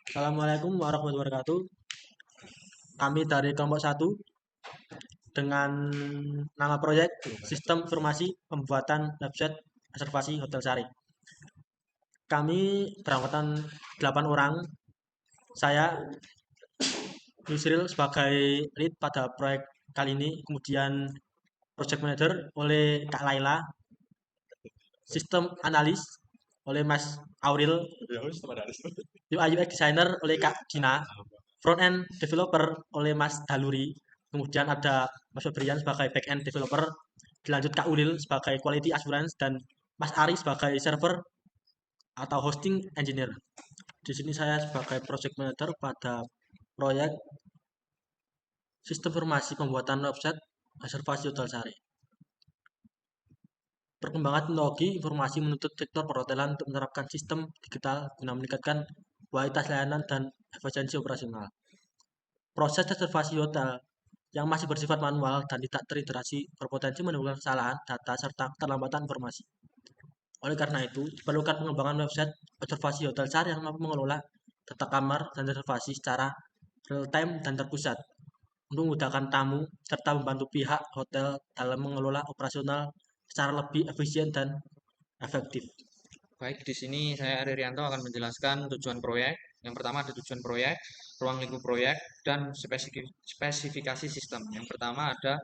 Assalamualaikum warahmatullahi wabarakatuh. Kami dari kelompok satu dengan nama proyek Sistem Informasi Pembuatan Website Reservasi Hotel Sari. Kami beranggotan 8 orang. Saya Yusril sebagai lead pada proyek kali ini, kemudian project manager oleh Kak Laila, sistem analis oleh Mas Auril, UI UX designer oleh Kak Gina, front end developer oleh Mas Daluri, kemudian ada Mas Febrian sebagai back end developer, dilanjut Kak Ulil sebagai quality assurance dan Mas Ari sebagai server atau hosting engineer. Di sini saya sebagai project manager pada proyek sistem informasi pembuatan website reservasi hotel Sari. Perkembangan teknologi informasi menuntut sektor perhotelan untuk menerapkan sistem digital guna meningkatkan kualitas layanan dan efisiensi operasional. Proses reservasi hotel yang masih bersifat manual dan tidak terintegrasi berpotensi menimbulkan kesalahan data serta keterlambatan informasi. Oleh karena itu, diperlukan pengembangan website reservasi hotel Sari yang mampu mengelola data kamar dan reservasi secara real-time dan terpusat untuk memudahkan tamu serta membantu pihak hotel dalam mengelola operasional secara lebih efisien dan efektif. Baik, di sini saya Ari Rianto akan menjelaskan tujuan proyek. Yang pertama ada tujuan proyek, ruang lingkup proyek, dan spesifikasi sistem. Yang pertama ada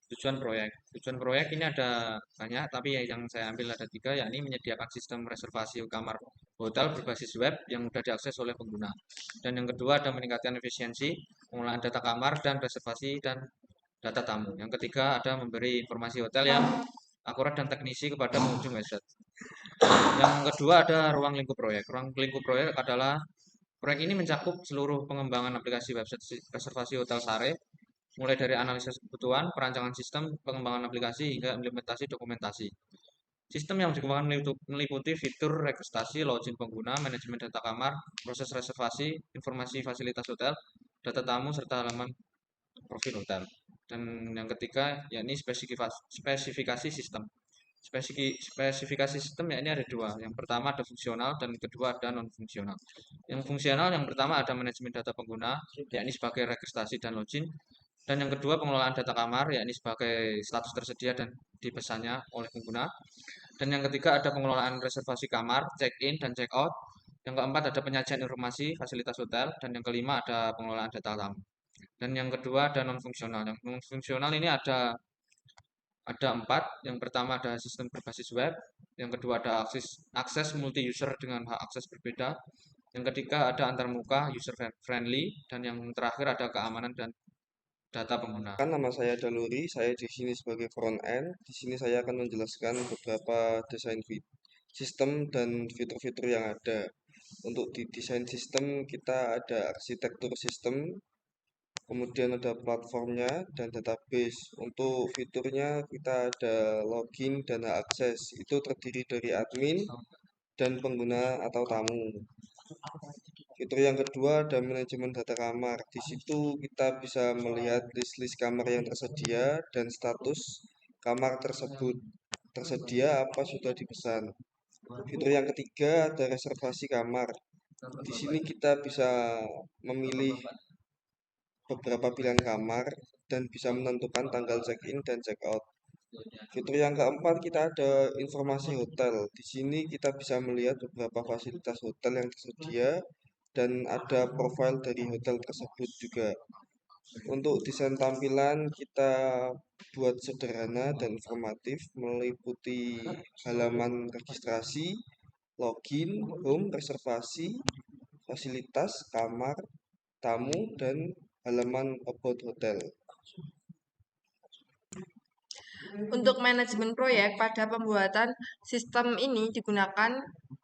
tujuan proyek. Tujuan proyek ini ada banyak, tapi yang saya ambil ada tiga, yakni menyediakan sistem reservasi kamar hotel berbasis web yang mudah diakses oleh pengguna. Dan yang kedua ada meningkatkan efisiensi, pengolahan data kamar dan reservasi dan data tamu. Yang ketiga ada memberi informasi hotel yang akurat dan teknisi kepada pengunjung website. Yang kedua ada ruang lingkup proyek. Ruang lingkup proyek adalah proyek ini mencakup seluruh pengembangan aplikasi website reservasi hotel Sare, mulai dari analisis kebutuhan, perancangan sistem, pengembangan aplikasi hingga implementasi dokumentasi. Sistem yang dikembangkan meliputi fitur registrasi, login pengguna, manajemen data kamar, proses reservasi, informasi fasilitas hotel, data tamu, serta halaman profil hotel. Dan yang ketiga yakni spesifikasi sistem. Spesifikasi sistem ya ini ada dua. Yang pertama ada fungsional dan kedua ada non fungsional. Yang fungsional yang pertama ada manajemen data pengguna, yakni sebagai registrasi dan login. Dan yang kedua pengelolaan data kamar, yakni sebagai status tersedia dan dipesannya oleh pengguna. Dan yang ketiga ada pengelolaan reservasi kamar, check-in dan check-out. Yang keempat ada penyajian informasi fasilitas hotel. Dan yang kelima ada pengelolaan data tamu. Dan yang kedua ada non fungsional. Yang non fungsional ini ada empat. Yang pertama ada sistem berbasis web. Yang kedua ada akses multi user dengan hak akses berbeda. Yang ketiga ada antarmuka user friendly dan yang terakhir ada keamanan dan data pengguna. Kan nama saya Daluri, saya di sini sebagai front end. Di sini saya akan menjelaskan beberapa desain sistem dan fitur-fitur yang ada. Untuk di desain sistem kita ada arsitektur sistem, kemudian ada platformnya dan database. Untuk fiturnya kita ada login dan akses. Itu terdiri dari admin dan pengguna atau tamu. Fitur yang kedua ada manajemen data kamar. Di situ kita bisa melihat list-list kamar yang tersedia dan status kamar tersebut tersedia apa sudah dipesan. Fitur yang ketiga ada reservasi kamar. Di sini kita bisa memilih beberapa pilihan kamar dan bisa menentukan tanggal check-in dan check-out. Fitur yang keempat kita ada informasi hotel. Di sini kita bisa melihat beberapa fasilitas hotel yang tersedia dan ada profil dari hotel tersebut juga. Untuk desain tampilan kita buat sederhana dan informatif meliputi halaman registrasi, login, home, reservasi, fasilitas, kamar, tamu, dan halaman about hotel. Untuk manajemen proyek pada pembuatan sistem ini digunakan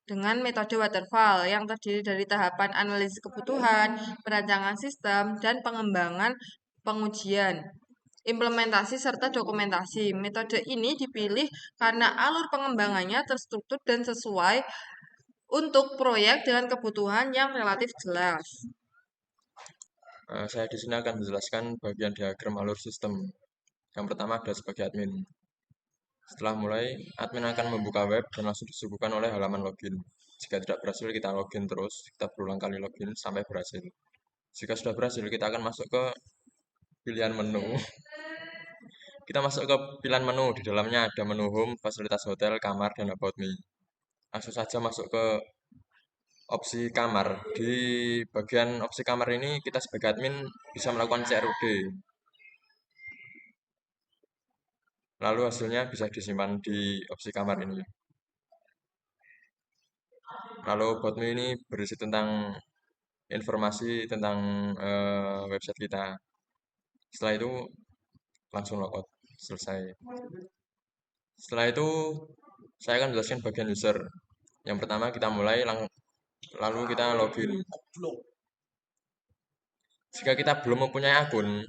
dengan metode waterfall yang terdiri dari tahapan analisis kebutuhan, perancangan sistem, dan pengembangan pengujian, implementasi, serta dokumentasi. Metode ini dipilih karena alur pengembangannya terstruktur dan sesuai untuk proyek dengan kebutuhan yang relatif jelas. Saya di sini akan menjelaskan bagian diagram alur sistem. Yang pertama ada sebagai admin. Setelah mulai, admin akan membuka web dan langsung disuguhkan oleh halaman login. Jika tidak berhasil, kita login terus. Kita berulang kali login sampai berhasil. Jika sudah berhasil, kita akan masuk ke pilihan menu. Kita masuk ke pilihan menu. Di dalamnya ada menu home, fasilitas hotel, kamar, dan about me. Langsung saja masuk ke opsi kamar. Di bagian opsi kamar ini, kita sebagai admin bisa melakukan CRUD. Lalu hasilnya bisa disimpan di opsi kamar ini. Lalu about me ini berisi tentang informasi tentang website kita. Setelah itu langsung logout, selesai. Setelah itu saya akan jelaskan bagian user. Yang pertama kita mulai lalu kita login. Jika kita belum mempunyai akun,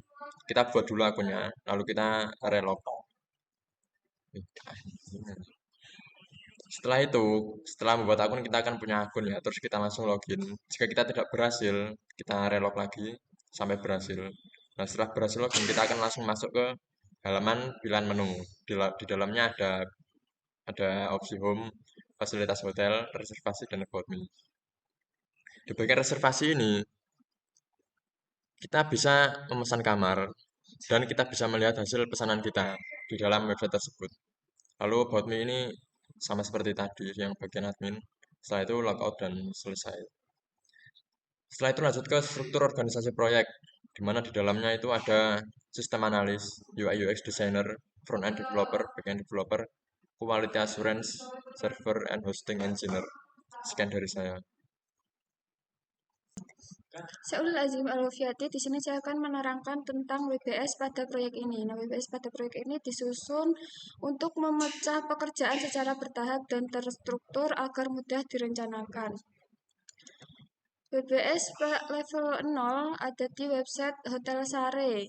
kita buat dulu akunnya, lalu kita relog. Setelah itu, setelah membuat akun kita akan punya akun ya, terus kita langsung login. Jika kita tidak berhasil, kita relog lagi sampai berhasil. Nah, setelah berhasil login, kita akan langsung masuk ke halaman pilihan menu. Di dalamnya ada opsi home, fasilitas hotel, reservasi, dan about me. Di bagian reservasi ini, kita bisa memesan kamar, dan kita bisa melihat hasil pesanan kita di dalam website tersebut. Lalu about me ini sama seperti tadi, yang bagian admin. Setelah itu logout dan selesai. Setelah itu lanjut ke struktur organisasi proyek, di mana di dalamnya itu ada sistem analis, UI UX designer, front end developer, back end developer, quality assurance, server, and hosting engineer. Sekian dari saya. Saya Ulul Azim Al-Wafiyati. Di sini saya akan menerangkan tentang WBS pada proyek ini. Nah, WBS pada proyek ini disusun untuk memecah pekerjaan secara bertahap dan terstruktur agar mudah direncanakan. WBS level 0 ada di website Hotel Sare,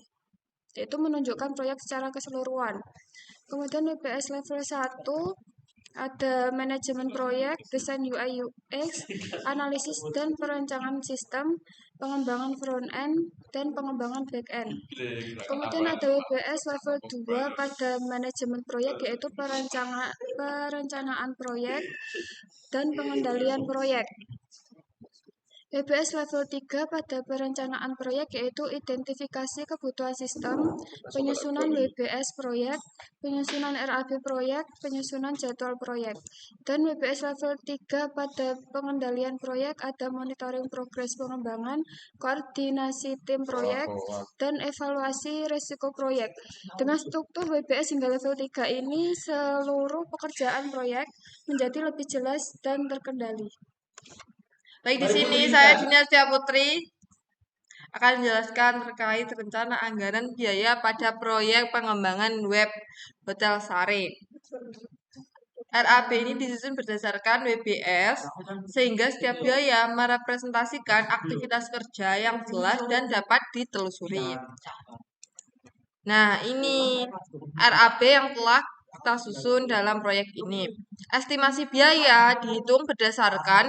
yaitu menunjukkan proyek secara keseluruhan. Kemudian WBS level 1 ada manajemen proyek, desain UI UX, analisis dan perancangan sistem, pengembangan front end, dan pengembangan back end. Kemudian ada WBS level 2 pada manajemen proyek, yaitu perencanaan proyek dan pengendalian proyek. WBS level 3 pada perencanaan proyek, yaitu identifikasi kebutuhan sistem, penyusunan WBS proyek, penyusunan RAB proyek, penyusunan jadwal proyek. Dan WBS level 3 pada pengendalian proyek ada monitoring progres pengembangan, koordinasi tim proyek, dan evaluasi risiko proyek. Dengan struktur WBS hingga level 3 ini, seluruh pekerjaan proyek menjadi lebih jelas dan terkendali. Baik, di sini saya Dina Setia Putri akan menjelaskan terkait rencana anggaran biaya pada proyek pengembangan web Hotel Sare. RAB ini disusun berdasarkan WBS, sehingga setiap biaya merepresentasikan aktivitas kerja yang jelas dan dapat ditelusuri. Nah, ini RAB yang telah kita susun dalam proyek ini. Estimasi biaya dihitung berdasarkan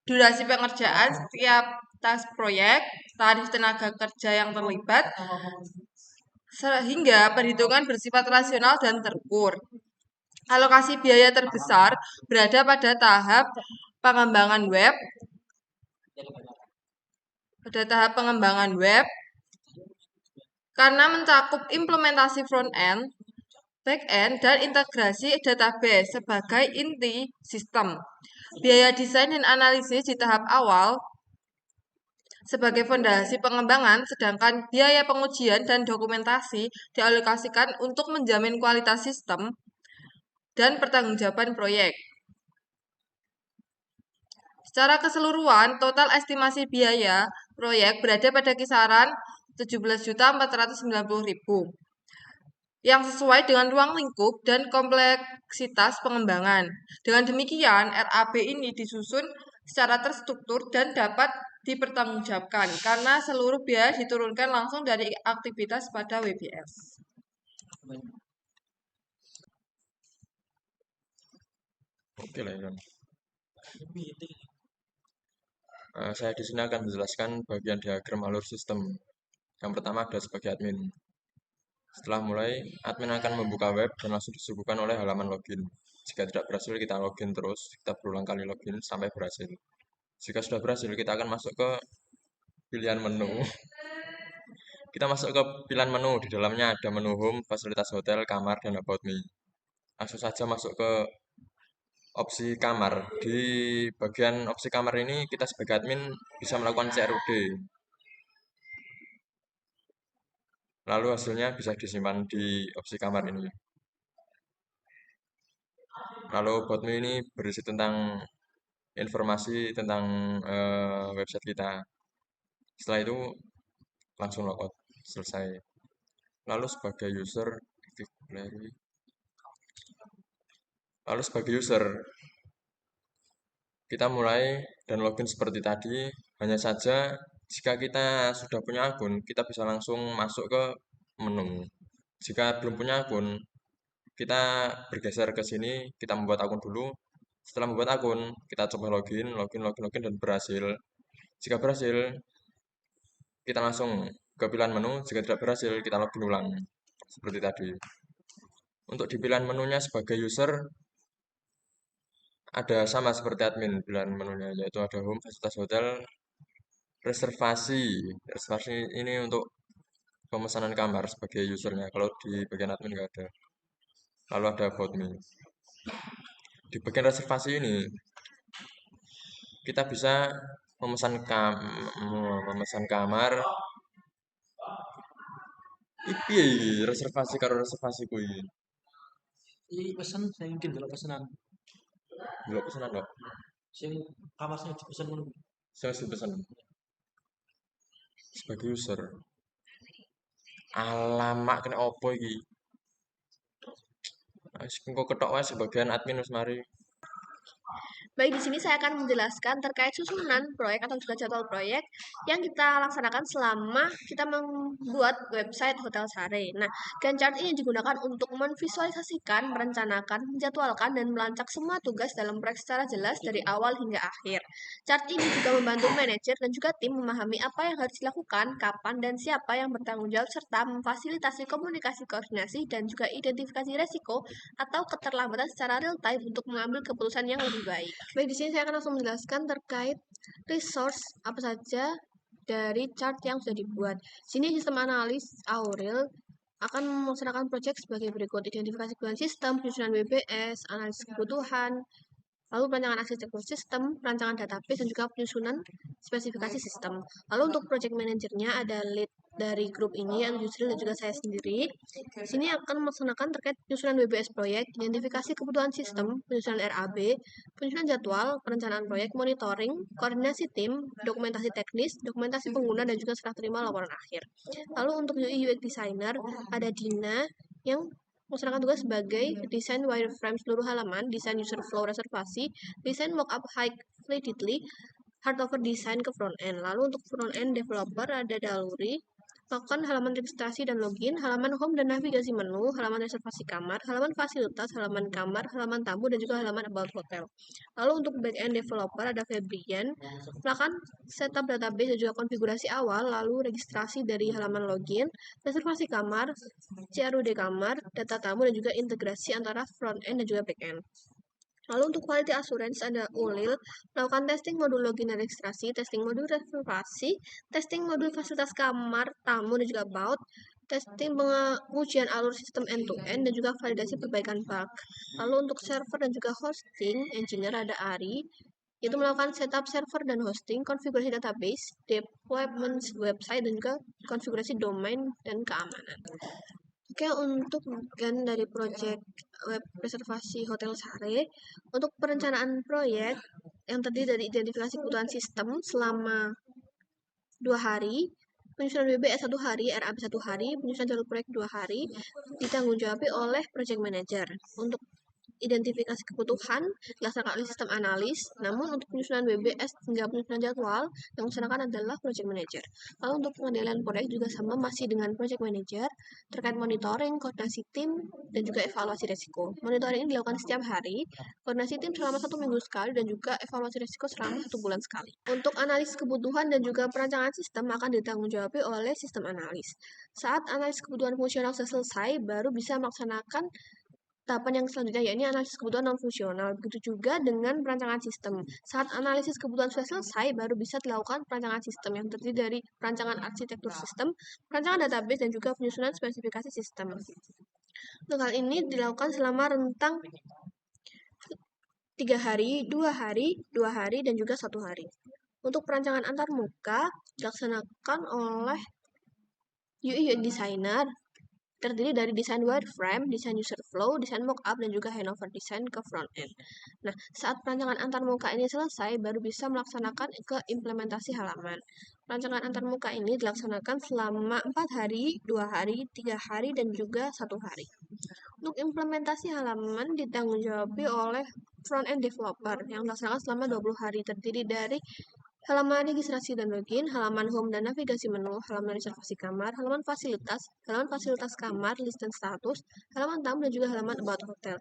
durasi pengerjaan setiap tas proyek, tarif tenaga kerja yang terlibat, sehingga perhitungan bersifat rasional dan terukur. Alokasi biaya terbesar berada pada tahap pengembangan web. Karena mencakup implementasi front end, back end, dan integrasi database sebagai inti sistem. Biaya desain dan analisis di tahap awal sebagai fondasi pengembangan, sedangkan biaya pengujian dan dokumentasi dialokasikan untuk menjamin kualitas sistem dan pertanggungjawaban proyek. Secara keseluruhan, total estimasi biaya proyek berada pada kisaran 17.490.000 yang sesuai dengan ruang lingkup dan kompleksitas pengembangan. Dengan demikian, RAB ini disusun secara terstruktur dan dapat dipertanggungjawabkan karena seluruh biaya diturunkan langsung dari aktivitas pada WBS. Oke lah, Iron. Saya di sini akan menjelaskan bagian diagram alur sistem. Yang pertama ada sebagai admin. Setelah mulai, admin akan membuka web dan langsung disuguhkan oleh halaman login. Jika tidak berhasil, kita login terus. Kita berulang kali login sampai berhasil. Jika sudah berhasil, kita akan masuk ke pilihan menu. Kita masuk ke pilihan menu. Di dalamnya ada menu home, fasilitas hotel, kamar, dan about me. Langsung saja masuk ke opsi kamar. Di bagian opsi kamar ini, kita sebagai admin bisa melakukan CRUD. Lalu hasilnya bisa disimpan di opsi kamar ini. Lalu about me ini berisi tentang informasi tentang website kita. Setelah itu langsung logout, selesai. Lalu sebagai user, kita mulai dan login seperti tadi. Hanya saja jika kita sudah punya akun, kita bisa langsung masuk ke menu. Jika belum punya akun, kita bergeser ke sini, kita membuat akun dulu. Setelah membuat akun, kita coba login, dan berhasil. Jika berhasil, kita langsung ke pilihan menu. Jika tidak berhasil, kita login ulang seperti tadi. Untuk di pilihan menunya sebagai user ada sama seperti admin pilihan menunya, yaitu ada home, fasilitas hotel, reservasi. Reservasi ini untuk pemesanan kamar sebagai usernya. Kalau di bagian admin nggak ada. Lalu ada about me. Di bagian reservasi ini kita bisa memesan kamar. Iki reservasi karo reservasi kuwi. Iki pesen saya mungkin delok pesenan. Delok pesanan kok. Sing kamar sing dipesen ngono. Saya pesan sebagai user. Alamak kena opo iki? Engko ketok wae sebagian admin wis mari. Baik, di sini saya akan menjelaskan terkait susunan proyek atau juga jadwal proyek yang kita laksanakan selama kita membuat website Hotel Sare. Nah, Gantt chart ini digunakan untuk memvisualisasikan, merencanakan, menjadwalkan, dan melacak semua tugas dalam proyek secara jelas dari awal hingga akhir. Chart ini juga membantu manajer dan juga tim memahami apa yang harus dilakukan, kapan, dan siapa yang bertanggung jawab, serta memfasilitasi komunikasi koordinasi dan juga identifikasi resiko atau keterlambatan secara real time untuk mengambil keputusan yang lebih baik. Baik, di sini saya akan langsung menjelaskan terkait resource apa saja dari chart yang sudah dibuat. Sini sistem analis Aurel akan melaksanakan proyek sebagai berikut: identifikasi kebutuhan sistem, penyusunan WBS, analisis kebutuhan, lalu perancangan arsitektur sistem, perancangan database, dan juga penyusunan spesifikasi sistem. Lalu untuk project manajernya ada lead dari grup ini, yang Yusril dan juga saya sendiri. Di sini akan melaksanakan terkait penyusunan WBS proyek, identifikasi kebutuhan sistem, penyusunan RAB, penyusunan jadwal, perencanaan proyek, monitoring, koordinasi tim, dokumentasi teknis, dokumentasi pengguna, dan juga serah terima laporan akhir. Lalu untuk UI UX designer ada Dina yang melaksanakan tugas sebagai desain wireframe seluruh halaman, desain user flow reservasi, desain mockup high fidelity, hardover design ke front end. Lalu untuk front end developer ada Daluri, melakukan halaman registrasi dan login, halaman home dan navigasi menu, halaman reservasi kamar, halaman fasilitas, halaman kamar, halaman tamu, dan juga halaman about hotel. Lalu untuk back-end developer ada Febrian, melakukan setup database dan juga konfigurasi awal, lalu registrasi dari halaman login, reservasi kamar, CRUD kamar, data tamu, dan juga integrasi antara front-end dan juga back-end. Lalu untuk quality assurance ada Ulil, melakukan testing modul login dan registrasi, testing modul reservasi, testing modul fasilitas kamar, tamu, dan juga about, testing pengujian alur sistem end-to-end, dan juga validasi perbaikan bug. Lalu untuk server dan juga hosting, engineer ada Ari, itu melakukan setup server dan hosting, konfigurasi database, deployment website, dan juga konfigurasi domain dan keamanan. Oke, untuk bagian dari proyek web reservasi Hotel Sare, untuk perencanaan proyek yang terdiri dari identifikasi kebutuhan sistem selama 2 hari, penyusunan WBS 1 hari, RAB 1 hari, penyusunan jalur proyek 2 hari, ditanggung-jawabi oleh project manager. Untuk identifikasi kebutuhan dilaksanakan oleh sistem analis, namun untuk penyusunan WBS hingga penyusunan jadwal yang melaksanakan adalah project manager. Lalu untuk pengendalian proyek juga sama, masih dengan project manager terkait monitoring, koordinasi tim, dan juga evaluasi resiko. Monitoring ini dilakukan setiap hari, koordinasi tim selama 1 minggu sekali, dan juga evaluasi resiko selama 1 bulan sekali. Untuk analisis kebutuhan dan juga perancangan sistem akan ditanggung-jawabi oleh sistem analis. Saat analisis kebutuhan fungsional sudah selesai, baru bisa melaksanakan tahapan yang selanjutnya yakni analisis kebutuhan non fungsional. Begitu juga dengan perancangan sistem. Saat analisis kebutuhan sudah selesai, baru bisa dilakukan perancangan sistem yang terdiri dari perancangan arsitektur sistem, perancangan database, dan juga penyusunan spesifikasi sistem. Untuk hal ini dilakukan selama rentang 3 hari, 2 hari, 2 hari, dan juga 1 hari. Untuk perancangan antarmuka dilaksanakan oleh UI designer, terdiri dari desain wireframe, desain user flow, desain mockup, dan juga handover design ke front end. Nah, saat perancangan antarmuka ini selesai, baru bisa melaksanakan ke implementasi halaman. Perancangan antarmuka ini dilaksanakan selama 4 hari, 2 hari, 3 hari, dan juga 1 hari. Untuk implementasi halaman ditanggung-jawabi oleh front-end developer yang dilaksanakan selama 20 hari, terdiri dari halaman registrasi dan login, halaman home dan navigasi menu, halaman reservasi kamar, halaman fasilitas kamar, list dan status, halaman tamu, dan juga halaman about hotel.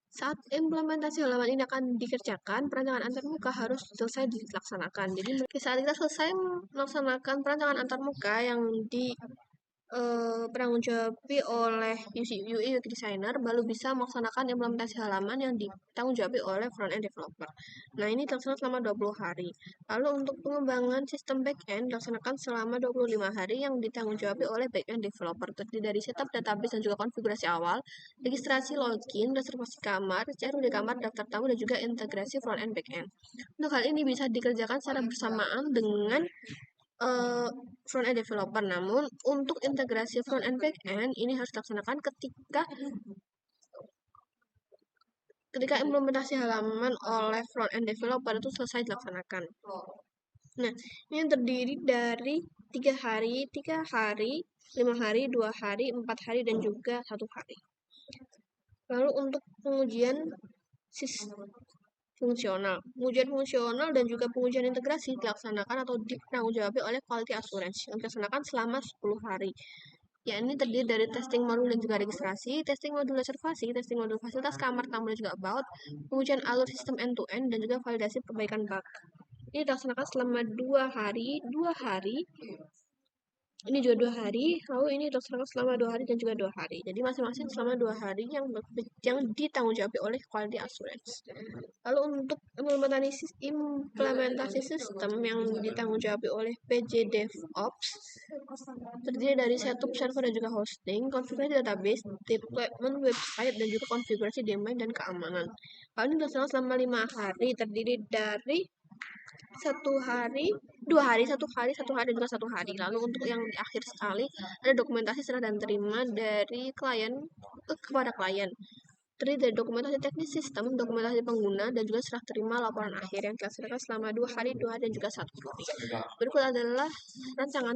Saat implementasi halaman ini akan dikerjakan, perancangan antarmuka harus selesai dilaksanakan. Jadi saat kita selesai melaksanakan perancangan antarmuka yang ditanggung-jawabi oleh UI designer, baru bisa melaksanakan implementasi halaman yang ditanggung-jawabi oleh front-end developer. Nah, ini dilaksanakan selama 20 hari. Lalu untuk pengembangan sistem back-end dilaksanakan selama 25 hari yang ditanggung-jawabi oleh back-end developer, terdiri dari setup database dan juga konfigurasi awal, registrasi login, reservasi kamar, CRUD kamar, daftar tamu, dan juga integrasi front-end back-end. Untuk hal ini bisa dikerjakan secara bersamaan dengan front-end developer. Namun, untuk integrasi front-end back-end ini harus dilaksanakan ketika implementasi halaman oleh front-end developer itu selesai dilaksanakan. Nah, ini yang terdiri dari 3 hari, 5 hari, 2 hari, 4 hari, dan juga 1 hari. Lalu untuk pengujian fungsional. Pengujian fungsional dan juga pengujian integrasi dilaksanakan atau ditanggung-jawabi oleh quality assurance yang dilaksanakan selama 10 hari. Yakni terdiri dari testing modul dan juga registrasi, testing modul reservasi, testing modul fasilitas kamar, tamu, dan juga about, pengujian alur sistem end-to-end, dan juga validasi perbaikan bug. Ini dilaksanakan selama 2 hari, 2 hari, ini juga 2 hari, lalu ini dilaksanakan selama 2 hari dan juga 2 hari. Jadi masing-masing selama 2 hari yang ditanggung-jawabi oleh quality assurance. Lalu untuk implementasi sistem yang ditanggung-jawabi oleh PJ DevOps, terdiri dari setup server dan juga hosting, konfigurasi database, deployment website, dan juga konfigurasi domain dan keamanan. Lalu ini dilaksanakan selama 5 hari, terdiri dari 1 hari, 2 hari, 1 hari, 1 hari, dan juga 1 hari. Lalu untuk yang di akhir sekali, ada dokumentasi serah dan terima dari klien kepada klien. Terdiri dari dokumentasi teknis sistem, dokumentasi pengguna, dan juga serah terima laporan akhir yang dilaksanakan selama 2 hari, 2 hari, dan juga 1 hari. Berikut adalah rancangan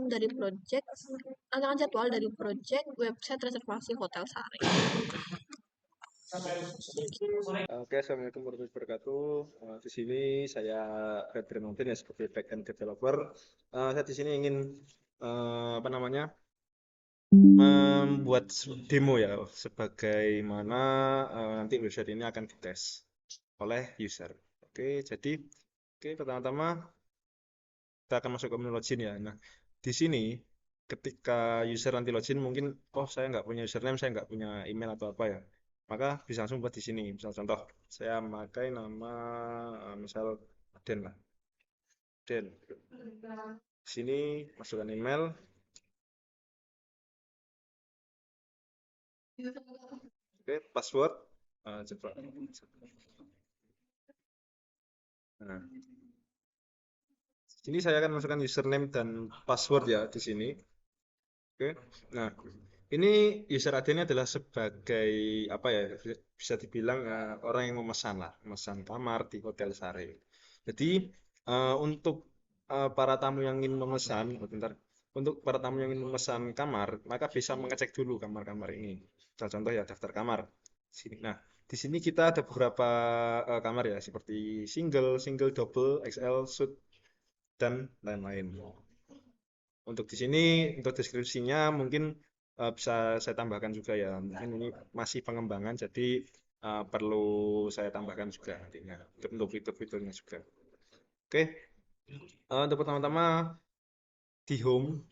jadwal dari project website reservasi Hotel Sari. Oke, Assalamualaikum warahmatullahi wabarakatuh. Di sini saya Redri Nontin ya sebagai backend developer. Saya di sini ingin membuat demo ya sebagaimana nanti website ini akan dites oleh user. Oke, jadi pertama-tama kita akan masuk ke menu login ya. Nah, di sini ketika user nanti login mungkin saya nggak punya username, saya nggak punya email atau apa ya. Maka bisa langsung buat di sini. Misal contoh, saya memakai nama misal Den lah. Den. Di sini masukkan email. Oke, password. Coba. Nah, sini saya akan masukkan username dan password ya di sini. Oke. Nah, ini user AD ini adalah sebagai apa ya? Bisa dibilang orang yang memesan kamar di Hotel Sari. Jadi untuk para tamu yang ingin memesan, untuk para tamu yang ingin memesan kamar, maka bisa mengecek dulu kamar-kamar ini. Contoh ya daftar kamar. Sini. Nah, di sini kita ada beberapa kamar ya, seperti single, double, XL, suite, dan lain-lain. Untuk di sini, untuk deskripsinya mungkin bisa saya tambahkan juga ya. Mungkin ini masih pengembangan, jadi perlu saya tambahkan juga nantinya untuk fitur-fiturnya juga. Oke, untuk pertama-tama di home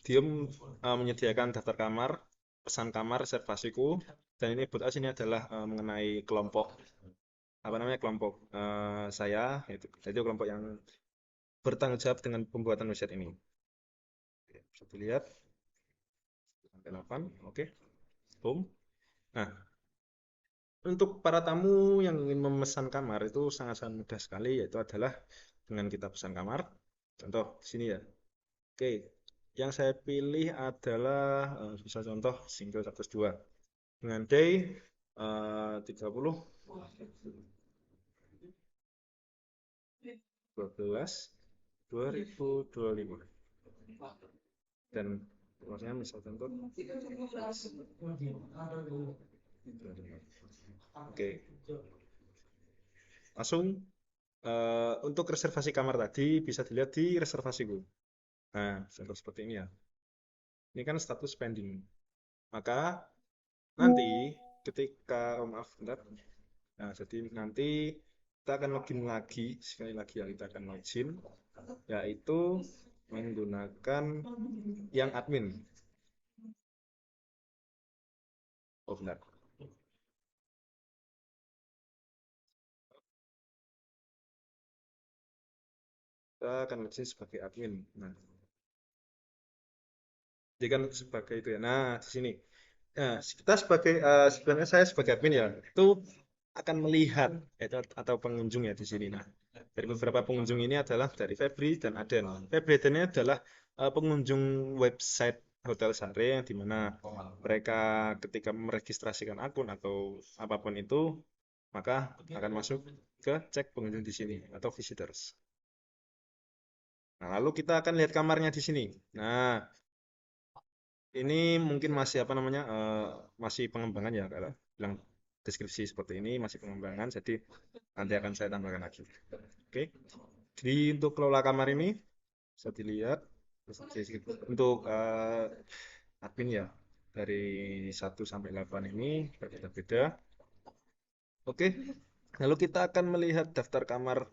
menyediakan daftar kamar. pesan kamar reservasiku, dan ini buat ini adalah mengenai kelompok kelompok saya, itu kelompok yang bertanggung jawab dengan pembuatan website ini. Bisa dilihat sampai 8, oke. Home. Nah, untuk para tamu yang ingin memesan kamar itu sangat-sangat mudah sekali, yaitu adalah dengan kita pesan kamar. Contoh di sini ya. Oke, yang saya pilih adalah bisa contoh single 102 dengan day 30 12 2025 dan maksudnya misal contoh oke, langsung untuk reservasi kamar tadi bisa dilihat di reservasiku. Nah, contoh seperti ini ya. Ini kan status pending. Maka nanti ketika maaf bentar. Nah, jadi nanti kita akan login lagi, sekali lagi ya, kita akan login, yaitu menggunakan yang admin. Oh benar. Kita akan login sebagai admin. Nah, jadi kan sebagai itu ya. Nah, di sini. Nah, kita sebagai sebenarnya saya sebagai admin ya, itu akan melihat itu atau pengunjung ya di sini. Nah, dari beberapa pengunjung ini adalah dari Febri dan Aden. Febri dan ini adalah pengunjung website Hotel Sare yang dimana mereka ketika meregistrasikan akun atau apapun itu, maka akan masuk ke cek pengunjung di sini atau visitors. Nah, lalu kita akan lihat kamarnya di sini. Nah, ini mungkin masih masih pengembangan ya, kalau bilang deskripsi seperti ini masih pengembangan, jadi nanti akan saya tambahkan lagi. Oke, jadi untuk kelola kamar ini bisa dilihat untuk admin ya, dari 1 sampai 8 ini berbeda-beda. Oke, lalu kita akan melihat daftar kamar.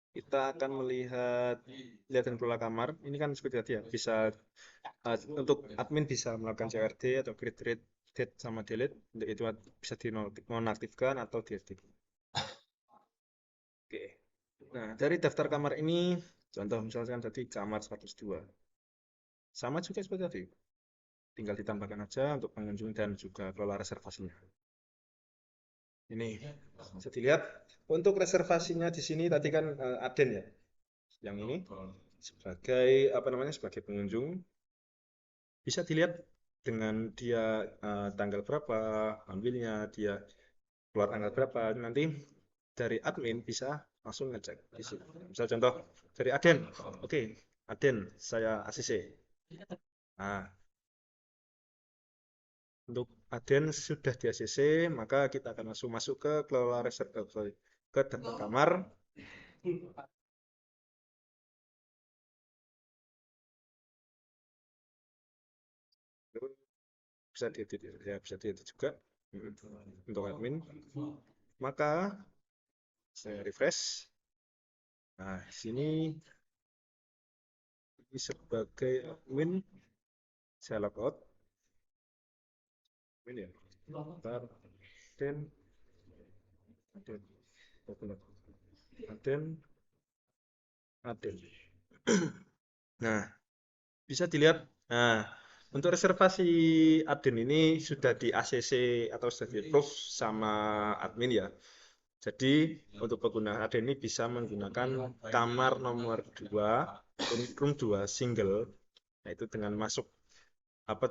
Kita akan melihat lihat dan kelola kamar. Ini kan seperti tadi ya, bisa untuk admin bisa melakukan CRD atau create date sama delete. Untuk itu bisa dinonaktifkan atau diaktifkan. Oke. Nah, dari daftar kamar ini, contoh misalkan tadi kamar 102. Sama juga seperti tadi. Tinggal ditambahkan aja untuk pengunjung dan juga kelola reservasinya. Ini bisa dilihat untuk reservasinya di sini tadi kan Aden ya. Yang ini sebagai sebagai pengunjung bisa dilihat dengan dia tanggal berapa ambilnya, dia keluar tanggal berapa, nanti dari admin bisa langsung ngecek di sini. Misal contoh dari Aden, oke, Aden saya ACC. Nah, untuk Aden sudah di ACC, maka kita akan langsung masuk ke kelola ke daftar kamar. Bisa diedit ya, bisa diedit juga untuk admin. Maka saya refresh. Nah, sini ini sebagai admin saya logout. Ini ya. Bentar. Aden. Nah, bisa dilihat. Nah, untuk reservasi Aden ini sudah di ACC atau sudah di approve sama admin ya. Jadi untuk pengguna Aden ini bisa menggunakan kamar nomor 2, room 2 single, yaitu dengan masuk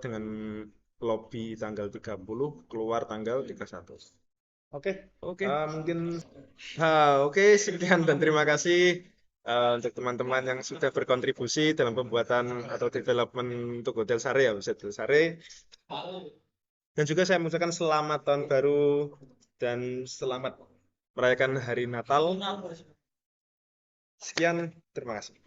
dengan lobby tanggal 30, keluar tanggal 31. Oke. Mungkin oke, sekian dan terima kasih untuk teman-teman yang sudah berkontribusi dalam pembuatan atau development untuk Hotel Sare ya, Hotel Sare. Dan juga saya mengucapkan selamat tahun baru dan selamat merayakan hari Natal. Sekian, terima kasih.